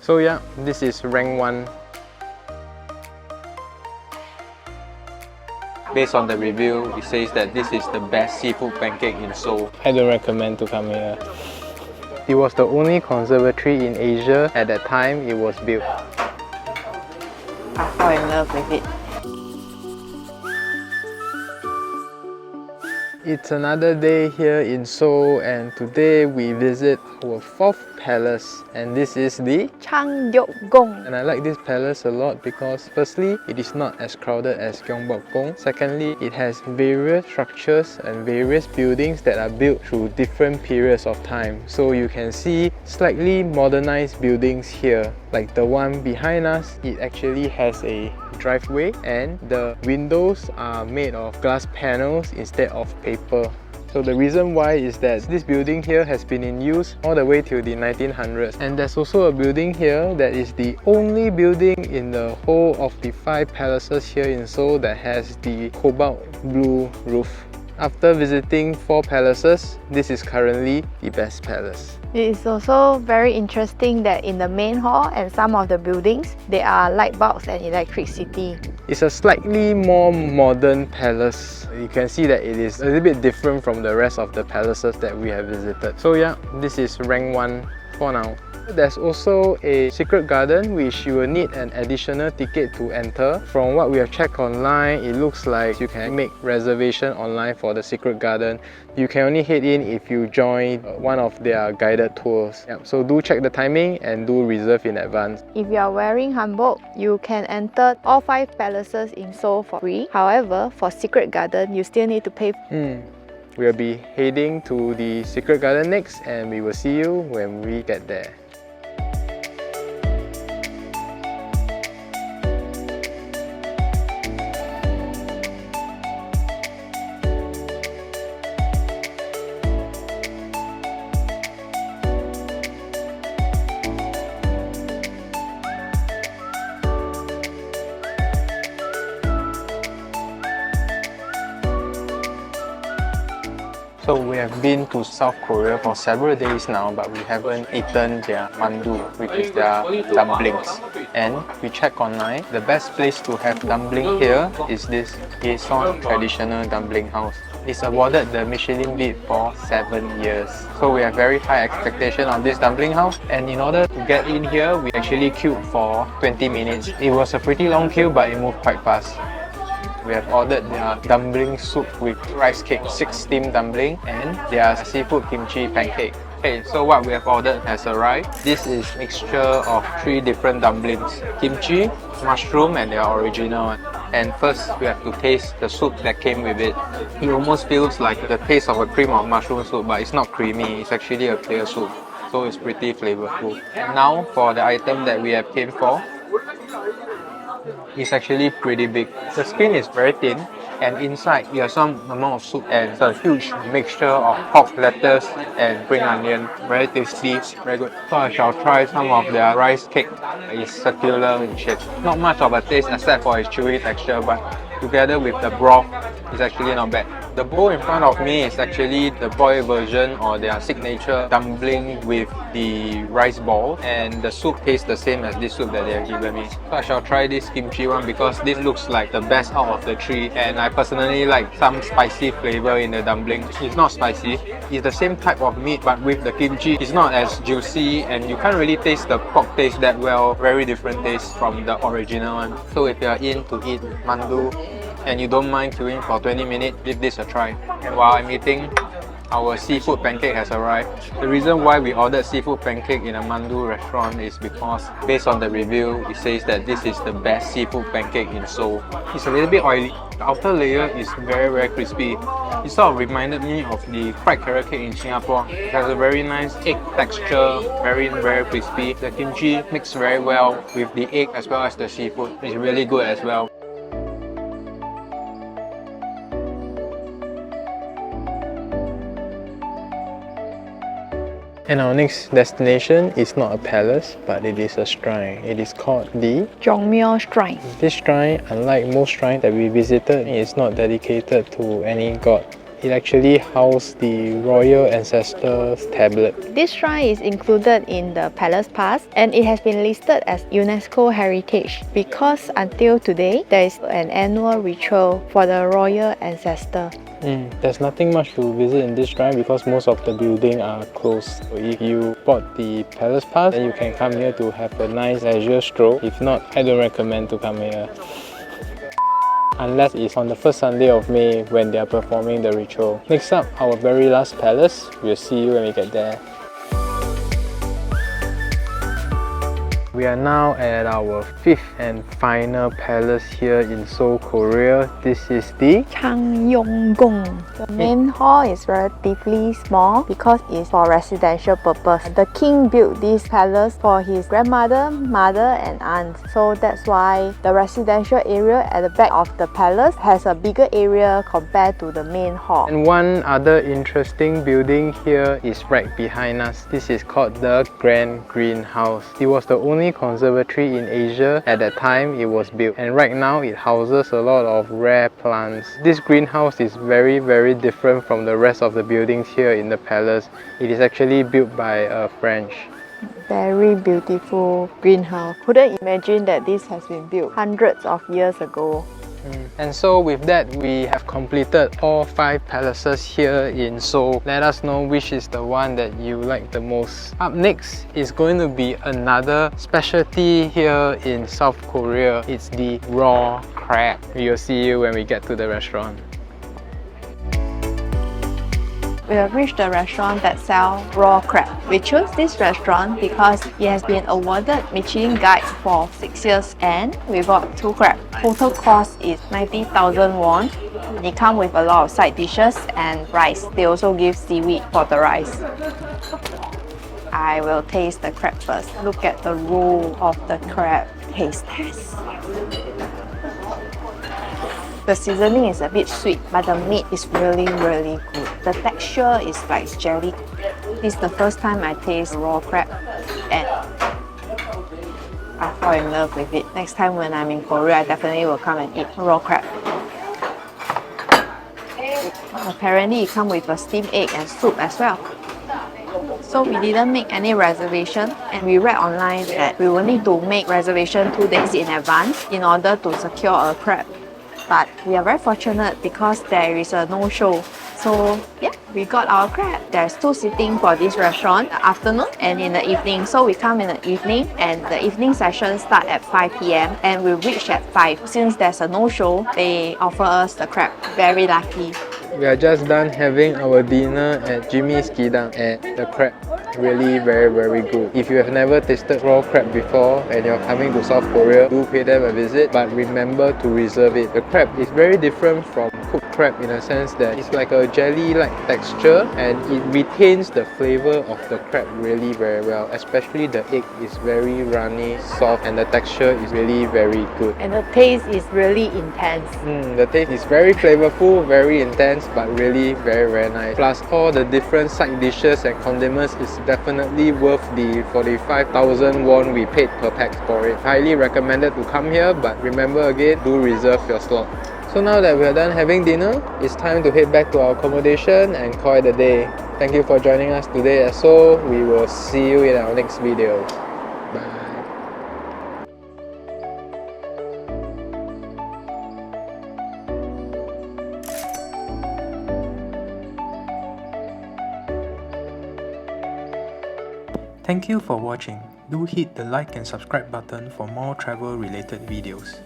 So yeah, this is rank 1. Based on the review, it says that this is the best seafood pancake in Seoul. I don't recommend to come here. It was the only conservatory in Asia at that time it was built. I fall in love with it. It's another day here in Seoul, and today we visit our 4th palace, and this is the Changgyeokgung. And I like this palace a lot because firstly, it is not as crowded as Gyeongbokgung. Secondly, it has various structures and various buildings that are built through different periods of time. So you can see slightly modernized buildings here. Like the one behind us, it actually has a driveway and the windows are made of glass panels instead of paper. So the reason why is that this building here has been in use all the way till the 1900s. And there's also a building here that is the only building in the whole of the 5 palaces here in Seoul that has the cobalt blue roof. After visiting 4 palaces, this is currently the best palace. It is also very interesting that in the main hall and some of the buildings, there are light bulbs and electricity. It's a slightly more modern palace. You can see that it is a little bit different from the rest of the palaces that we have visited. So yeah, this is rank 1 for now. There's also a secret garden which you will need an additional ticket to enter. From what we have checked online, it looks like you can make reservation online for the secret garden. You can only head in if you join one of their guided tours. Yep, so do check the timing and do reserve in advance. If you are wearing hanbok, you can enter all 5 palaces in Seoul for free. However, for secret garden, you still need to pay. We'll be heading to the secret garden next, and we will see you when we get there. So we have been to South Korea for several days now, but we haven't eaten their mandu, which is their dumplings. And we checked online, the best place to have dumpling here is this Gaeson Traditional Dumpling House. It's awarded the Michelin Beat for 7 years. So we have very high expectation on this dumpling house, and in order to get in here, we actually queued for 20 minutes. It was a pretty long queue, but it moved quite fast. We have ordered their dumpling soup with rice cake, 6 steamed dumpling, and their seafood kimchi pancake. Okay, so what we have ordered has arrived. This is mixture of 3 different dumplings: kimchi, mushroom, and their original one. And first, we have to taste the soup that came with it. It almost feels like the taste of a cream of mushroom soup, but it's not creamy. It's actually a clear soup, so it's pretty flavorful. And now for the item that we have came for. It's actually pretty big. The skin is very thin, and inside you have some amount of soup, and it's a huge mixture of pork, lettuce, and spring onion. Very tasty, very good. So I shall try some of their rice cake. It's circular in shape. Not much of a taste except for its chewy texture, but together with the broth, it's actually not bad. The bowl in front of me is actually the boiled version or their signature dumpling with the rice ball, and the soup tastes the same as this soup that they have given me. So I shall try this kimchi one because this looks like the best out of the 3, and I personally like some spicy flavor in the dumpling. It's not spicy, it's the same type of meat, but with the kimchi, it's not as juicy and you can't really taste the pork taste that well. Very different taste from the original one. So if you are in to eat mandu, and you don't mind queuing for 20 minutes, give this a try. And while I'm eating, our seafood pancake has arrived. The reason why we ordered seafood pancake in a mandu restaurant is because based on the review, it says that this is the best seafood pancake in Seoul. It's a little bit oily. The outer layer is very crispy. It sort of reminded me of the fried carrot cake in Singapore. It has a very nice egg texture, very crispy. The kimchi mixed very well with the egg as well as the seafood. It's really good as well. And our next destination is not a palace, but it is a shrine. It is called the Jongmyo Shrine. This shrine, unlike most shrines that we visited, is not dedicated to any god. it actually housed the royal ancestors tablet. This shrine is included in the Palace Pass and it has been listed as UNESCO Heritage because until today there is an annual ritual for the royal ancestor. There's nothing much to visit in this shrine because most of the buildings are closed. So if you bought the Palace Pass, then you can come here to have a nice leisure stroll. If not, I don't recommend to come here. Unless it's on the first Sunday of May when they are performing the ritual. Next up, our very last palace. We'll see you when we get there. We are now at our fifth and final palace here in Seoul, Korea. This is the Changyong-gong. The main hall is relatively small because it's for residential purpose. The king built this palace for his grandmother, mother and aunt. So that's why the residential area at the back of the palace has a bigger area compared to the main hall. And one other interesting building here is right behind us. This is called the Grand Greenhouse. It was the only conservatory in Asia at that time it was built, and right now it houses a lot of rare plants. This greenhouse is very different from the rest of the buildings here in the palace. It is actually built by a French. Very beautiful greenhouse. Couldn't imagine that this has been built hundreds of years ago. And so with that, we have completed all 5 palaces here in Seoul. Let us know which is the one that you like the most. Up next is going to be another specialty here in South Korea. It's the raw crab. We'll see you when we get to the restaurant. We have reached the restaurant that sells raw crab. We chose this restaurant because it has been awarded Michelin Guide for 6 years and we bought 2 crab. Total cost is 90,000 won. It comes with a lot of side dishes and rice. They also give seaweed for the rice. I will taste the crab first. Look at the roll of the crab. Taste test. The seasoning is a bit sweet, but the meat is really good. The texture is like jelly. This is the first time I taste raw crab and I fall in love with it. Next time when I'm in Korea, I definitely will come and eat raw crab. Apparently it comes with a steamed egg and soup as well. So we didn't make any reservation and we read online that we will need to make reservation 2 days in advance in order to secure a crab. But we are very fortunate because there is a no-show. So yeah, we got our crab. There's 2 seating for this restaurant, the afternoon and in the evening. So we come in the evening and the evening session start at 5 p.m. and we reach at 5. Since there's a no-show, they offer us the crab. Very lucky. We are just done having our dinner at Jimmy's Kidang and the crab really very good. If you have never tasted raw crab before and you're coming to South Korea, do pay them a visit, but remember to reserve it. The crab is very different from cooked crab in a sense that it's like a jelly-like texture and it retains the flavor of the crab really very well. Especially the egg is very runny, soft, and the texture is really very good. And the taste is really intense. The taste is very flavorful, very intense, but really very nice. Plus all the different side dishes and condiments is definitely worth the 45,000 won we paid per pax for it. Highly recommended to come here, but remember again, do reserve your slot. So now that we are done having dinner, it's time to head back to our accommodation and call it a day. Thank you for joining us today at Seoul. We will see you in our next video. Bye. Thank you for watching. Do hit the like and subscribe button for more travel related videos.